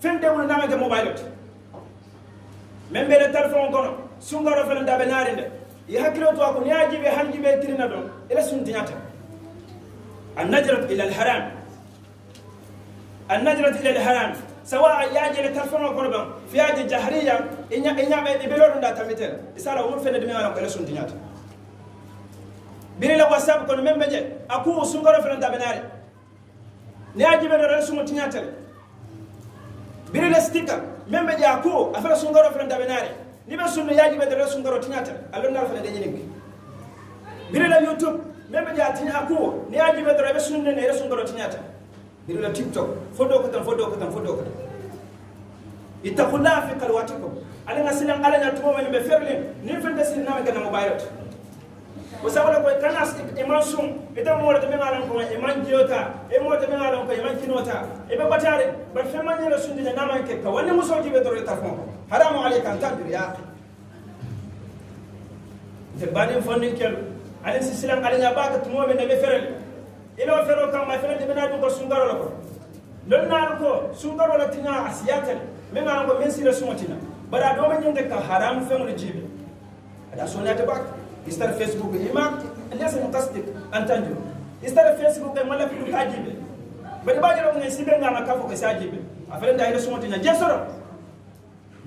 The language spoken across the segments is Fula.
fende mun na ga mobile men be telephone kono sungaro fele ndabe narinde ya hakilo to ko nyaaji be hanji be tirina don ila suntinyata النجرة إلى الحرام النجرة إلى الحرام سواء ياجي لتلفون قربا في هذه الجهرية إن بلون دا تمثل إسالة أمور فين دمي على كل سنتيات بيري لو واتساب كون مم بجي أكو سونغرو فين دا بناري نياجي بدر سنتيات بيري لستيكر مم بجي أكو أفر سونغرو فين دا بناري نيبه سن ياجي بدر سونغرو تيات ألون نار فين دنيك بيري لا يوتيوب مم بجي أتين أكو نياجي بدر سن نير سونغرو تيات بيري لا تيك توك فودو كتن اتقوا الله في قلواتكم علينا سلام علينا تمام من بفرلين نفند سلنا من كنا موبايلات وسأقول لكم كان إيمان سوم إذا مورد تبين على لكم إيمان جيوتا إيمان تبين على لكم إيمان كينوتا إبى بتعرف برفمان يلسون دينا نامن كيكا واني مسوي بدور يتفهم حرام عليك أن تدري يا أخي تبادين فندق كيلو علينا سلام علينا باك تمام من بفرل إلى فرل كم ما فرل تبين على لكم سونغارو لكم لنا لكم سونغارو لتنا أسياتل من أنا من سير سمعتنا برا دوما يندك حرام فهم الجيب هذا سونيا تباك يستر فيسبوك إما الناس متصدق أن تنجو يستر فيسبوك ما لا فيك عجيب بدي باجي لو من سيبنا ما كافو كساجيب أفرن ده هنا سمعتنا جسرم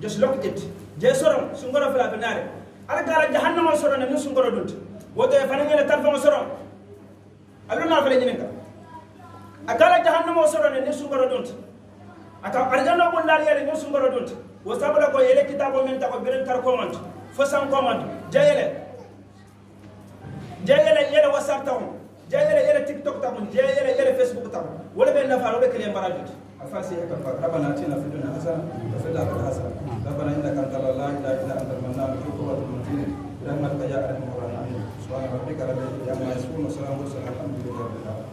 just look it جسرم سونغرا فلا بناره أنا قال جهنم سرنا من سونغرا دوت وده فنان يلا تلفون سرنا ألونا فلا جنينك أقال جهنم سرنا من سونغرا دوت aka arjana ko ndal yele ñu sungoro dont wo sabala ko yele kitabo men ta ko beren tar commande fo sam commande jayele yele whatsapp taw yele tiktok taw yele facebook taw wala ben nafa wala kele barajut afasi kan rabbana atina fid dunya hasana wa fil akhirati hasana rabbana innaka antal la ilaha illa anta al-mannan tuqwatul mutin rahmatka ya arhamar rahimin subhana rabbika rabbil izzati amma yasifun wa salamun ala al-mursalin